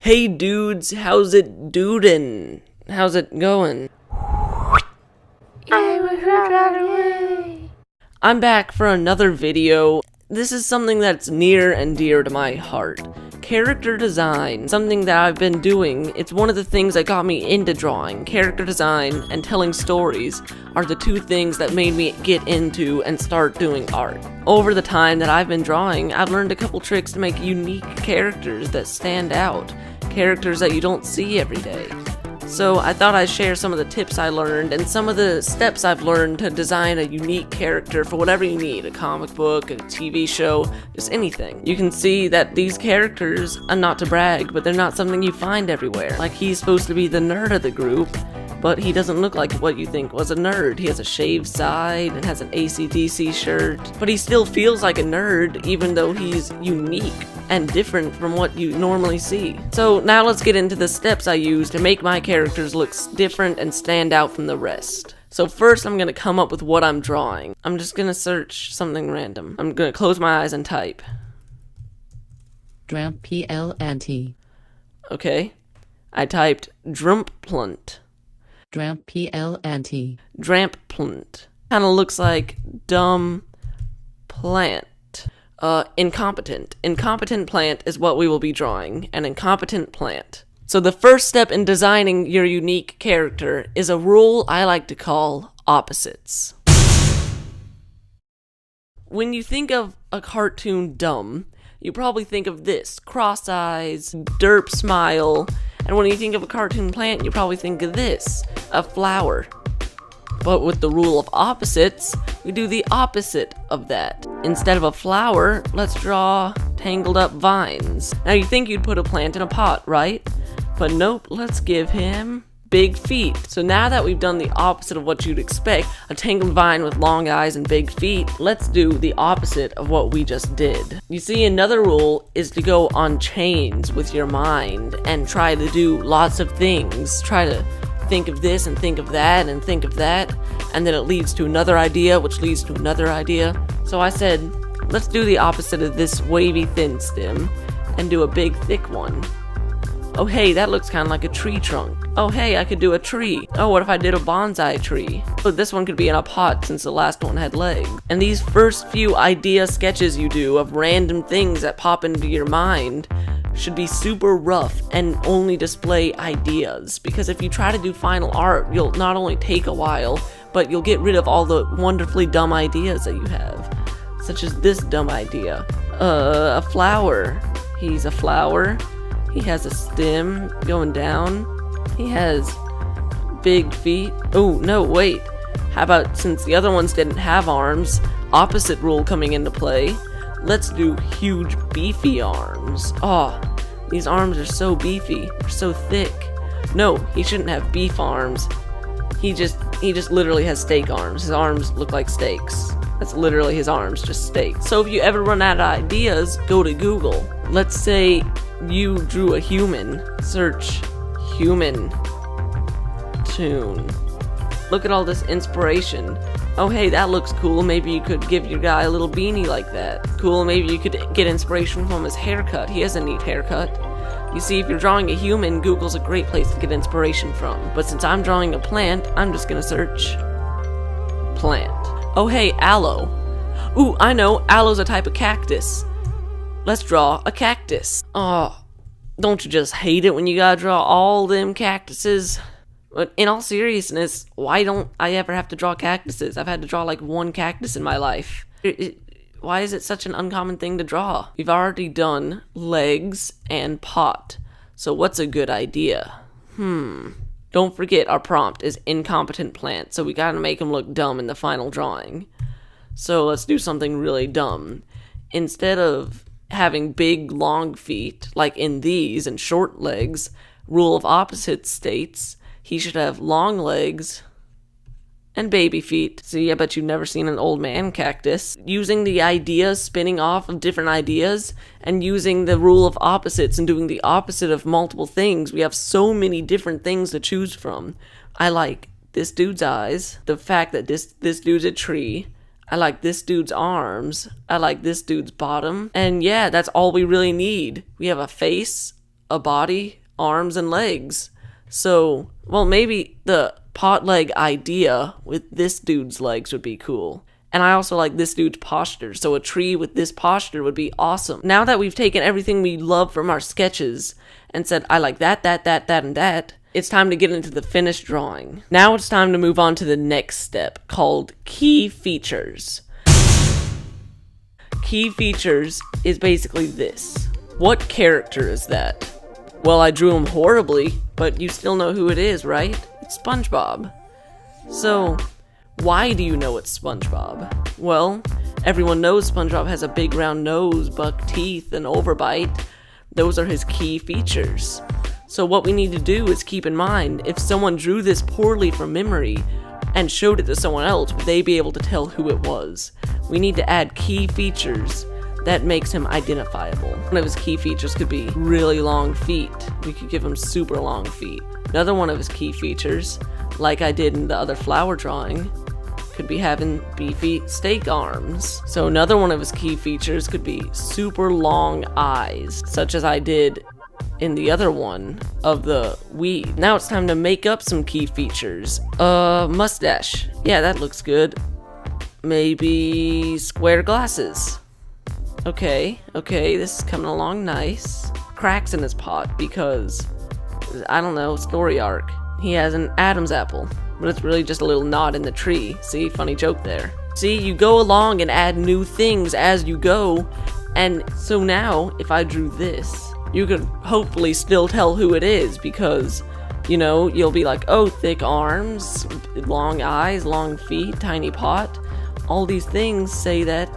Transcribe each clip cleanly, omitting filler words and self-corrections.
Hey dudes, how's it dudin'? How's it going? I'm back for another video. This is something that's near and dear to my heart. Character design, something that I've been doing. It's one of the things that got me into drawing. Character design and telling stories are the two things that made me get into and start doing art. Over the time that I've been drawing, I've learned a couple tricks to make unique characters that stand out. Characters that you don't see every day. So I thought I'd share some of the tips I learned and some of the steps I've learned to design a unique character for whatever you need, a comic book, a TV show, just anything. You can see that these characters, not to brag, but they're not something you find everywhere. Like, he's supposed to be the nerd of the group, but he doesn't look like what you think was a nerd. He has a shaved side and has an AC/DC shirt, but he still feels like a nerd even though he's unique and different from what you normally see. So now let's get into the steps I use to make my characters look different and stand out from the rest. So first I'm gonna come up with what I'm drawing. I'm just gonna search something random. I'm gonna close my eyes and type. Dramplant. Okay. I typed Drumplunt. Dramplant. Dramplunt. Kinda looks like dumb plant. Incompetent. Incompetent plant is what we will be drawing. An incompetent plant. So the first step in designing your unique character is a rule I like to call opposites. When you think of a cartoon dumb, you probably think of this: cross eyes, derp smile, and when you think of a cartoon plant, you probably think of this: a flower. But with the rule of opposites, we do the opposite of that. Instead of a flower, let's draw tangled up vines. Now you think you'd put a plant in a pot, right? But nope, let's give him big feet. So now that we've done the opposite of what you'd expect, a tangled vine with long eyes and big feet, let's do the opposite of what we just did. You see, another rule is to go on chains with your mind and try to do lots of things. Try to think of this and think of that and think of that, and then it leads to another idea, which leads to another idea. So I said, let's do the opposite of this wavy thin stem and do a big thick one. Oh hey, that looks kind of like a tree trunk. Oh hey, I could do a tree. Oh, what if I did a bonsai tree? Oh, this one could be in a pot since the last one had legs. And these first few idea sketches you do of random things that pop into your mind should be super rough and only display ideas, because if you try to do final art, you'll not only take a while, but you'll get rid of all the wonderfully dumb ideas that you have, such as this dumb idea. A flower. He's a flower. He has a stem going down. He has big feet. Oh no, wait. How about, since the other ones didn't have arms, opposite rule coming into play, let's do huge beefy arms. Oh, these arms are so beefy. They're so thick. No, he shouldn't have beef arms. He just literally has steak arms. His arms look like steaks. That's literally his arms, just steaks. So if you ever run out of ideas, go to Google. Let's say you drew a human. Search human toon. Look at all this inspiration. Oh hey, that looks cool. Maybe you could give your guy a little beanie like that. Cool, maybe you could get inspiration from his haircut. He has a neat haircut. You see, if you're drawing a human, Google's a great place to get inspiration from. But since I'm drawing a plant, I'm just gonna search plant. Oh hey, aloe. Ooh, I know, aloe's a type of cactus. Let's draw a cactus. Oh, don't you just hate it when you gotta draw all them cactuses? But in all seriousness, why don't I ever have to draw cactuses? I've had to draw like one cactus in my life. Why is it such an uncommon thing to draw? We've already done legs and pot. So what's a good idea? Don't forget our prompt is incompetent plant, so we gotta make him look dumb in the final drawing. So let's do something really dumb. Instead of having big long feet, like in these, and short legs, rule of opposites states he should have long legs and baby feet. See, I bet you've never seen an old man cactus. Using the ideas, spinning off of different ideas, and using the rule of opposites and doing the opposite of multiple things, we have so many different things to choose from. I like this dude's eyes, the fact that this dude's a tree. I like this dude's arms. I like this dude's bottom. And yeah, that's all we really need. We have a face, a body, arms, and legs. So, well, maybe the pot leg idea with this dude's legs would be cool. And I also like this dude's posture, so a tree with this posture would be awesome. Now that we've taken everything we love from our sketches and said, I like that, and that, it's time to get into the finished drawing. Now it's time to move on to the next step, called key features. Key features is basically this. What character is that? Well, I drew him horribly, but you still know who it is, right? It's SpongeBob. So, why do you know it's SpongeBob? Well, everyone knows SpongeBob has a big round nose, buck teeth, and overbite. Those are his key features. So what we need to do is keep in mind, if someone drew this poorly from memory and showed it to someone else, would they be able to tell who it was? We need to add key features that makes him identifiable. One of his key features could be really long feet. We could give him super long feet. Another one of his key features, like I did in the other flower drawing, could be having beefy steak arms. So another one of his key features could be super long eyes, such as I did in the other one of the weed. Now it's time to make up some key features. Mustache. Yeah, that looks good. Maybe square glasses. Okay, this is coming along nice. Cracks in his pot because, I don't know, story arc. He has an Adam's apple, but it's really just a little knot in the tree. See, funny joke there. See, you go along and add new things as you go, and so now, if I drew this, you could hopefully still tell who it is because, you know, you'll be like, oh, thick arms, long eyes, long feet, tiny pot. All these things say that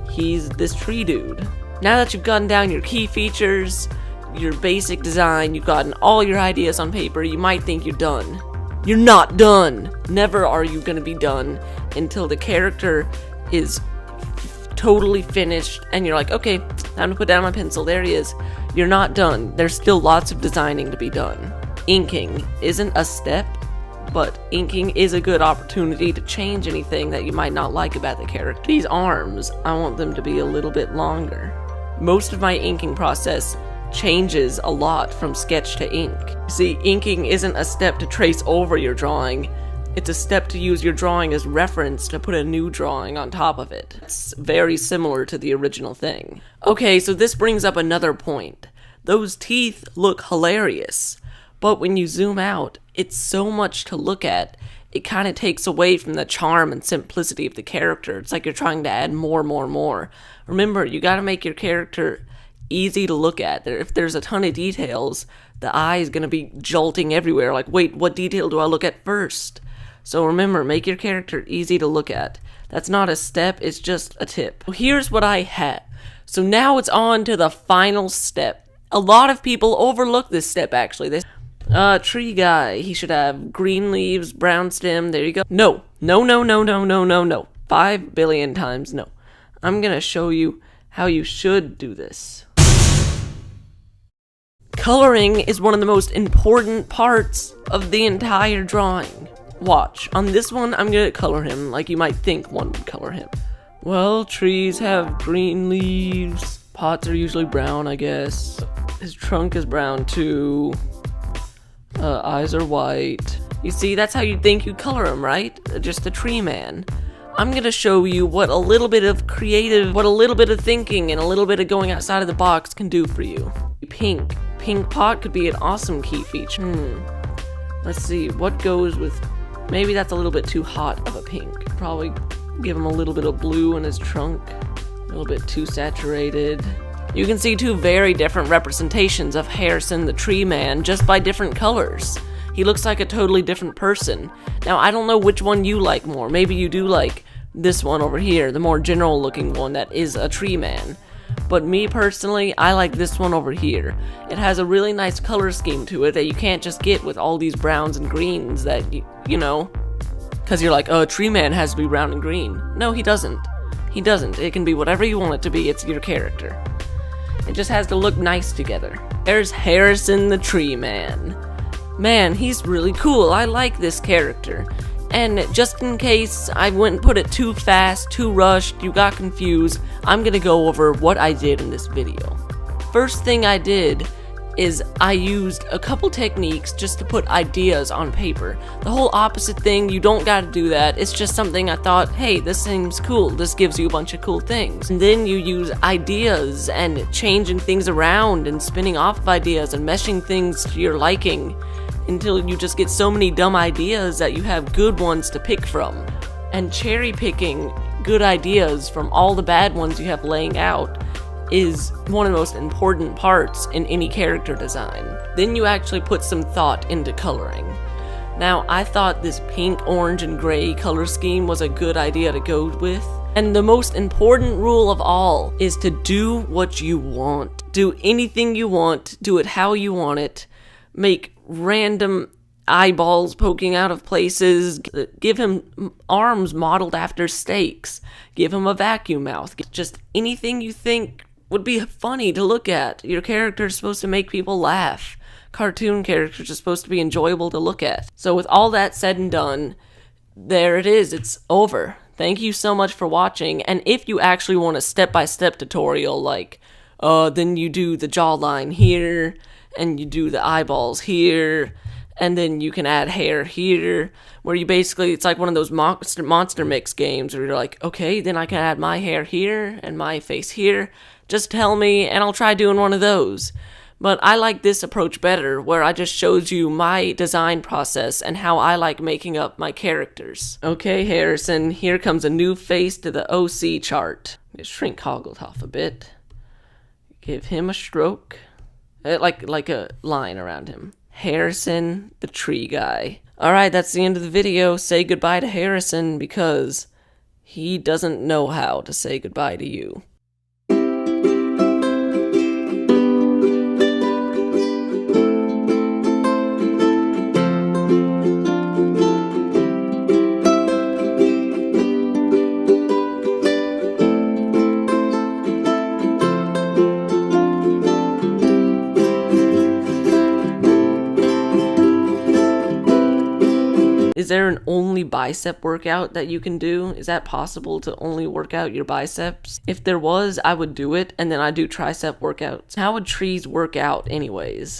he's this tree dude. Now that you've gotten down your key features, your basic design, you've gotten all your ideas on paper, you might think you're done. You're not done! Never are you gonna be done until the character is totally finished and you're like, okay, time to put down my pencil, there he is. You're not done. There's still lots of designing to be done. Inking isn't a step, but inking is a good opportunity to change anything that you might not like about the character. These arms, I want them to be a little bit longer. Most of my inking process changes a lot from sketch to ink. See, inking isn't a step to trace over your drawing, it's a step to use your drawing as reference to put a new drawing on top of it. It's very similar to the original thing. Okay, so this brings up another point. Those teeth look hilarious, but when you zoom out, it's so much to look at, it kind of takes away from the charm and simplicity of the character. It's like you're trying to add more. Remember, you gotta make your character easy to look at. If there's a ton of details, the eye is gonna be jolting everywhere, like, wait, what detail do I look at first? So remember, make your character easy to look at. That's not a step, it's just a tip. Here's what I have. So now it's on to the final step. A lot of people overlook this step, actually. Tree guy, he should have green leaves, brown stem, there you go. No. 5 billion times no. I'm gonna show you how you should do this. Coloring is one of the most important parts of the entire drawing. Watch, on this one, I'm gonna color him like you might think one would color him. Well, trees have green leaves. Pots are usually brown, I guess. His trunk is brown too. Eyes are white. You see, that's how you'd think you'd color him, right? Just a tree man. I'm gonna show you what a little bit of thinking and a little bit of going outside of the box can do for you. Pink. Pink pot could be an awesome key feature. Let's see, what goes with... Maybe that's a little bit too hot of a pink. Probably give him a little bit of blue in his trunk. A little bit too saturated. You can see two very different representations of Harrison the Tree Man just by different colors. He looks like a totally different person. Now, I don't know which one you like more. Maybe you do like this one over here, the more general looking one that is a tree man. But me personally, I like this one over here. It has a really nice color scheme to it that you can't just get with all these browns and greens that, you know, because you're like, oh, a tree man has to be brown and green. No, he doesn't. He doesn't. It can be whatever you want it to be. It's your character. It just has to look nice together. There's Harrison the Tree Man. Man, he's really cool. I like this character. And just in case I wouldn't put it too fast, too rushed, you got confused, I'm gonna go over what I did in this video. First thing I did is I used a couple techniques just to put ideas on paper. The whole opposite thing, you don't gotta do that. It's just something I thought, hey, this seems cool. This gives you a bunch of cool things. And then you use ideas and changing things around and spinning off of ideas and meshing things to your liking until you just get so many dumb ideas that you have good ones to pick from. And cherry picking good ideas from all the bad ones you have laying out is one of the most important parts in any character design. Then you actually put some thought into coloring. Now, I thought this pink, orange, and gray color scheme was a good idea to go with. And the most important rule of all is to do what you want. Do anything you want, do it how you want it, make random eyeballs poking out of places, give him arms modeled after steaks, give him a vacuum mouth, just anything you think would be funny to look at. Your character is supposed to make people laugh. Cartoon characters are supposed to be enjoyable to look at. So with all that said and done, there it is, it's over. Thank you so much for watching, and if you actually want a step-by-step tutorial, like, then you do the jawline here, and you do the eyeballs here, and then you can add hair here, where you basically, it's like one of those monster mix games where you're like, okay, then I can add my hair here and my face here. Just tell me and I'll try doing one of those. But I like this approach better, where I just shows you my design process and how I like making up my characters. Okay, Harrison, here comes a new face to the OC chart. Just shrink Hogglehoff a bit. Give him a stroke. Like a line around him. Harrison, the tree guy. Alright, that's the end of the video. Say goodbye to Harrison because he doesn't know how to say goodbye to you. Is there an only bicep workout that you can do? Is that possible to only work out your biceps? If there was, I would do it, and then I'd do tricep workouts. How would trees work out anyways?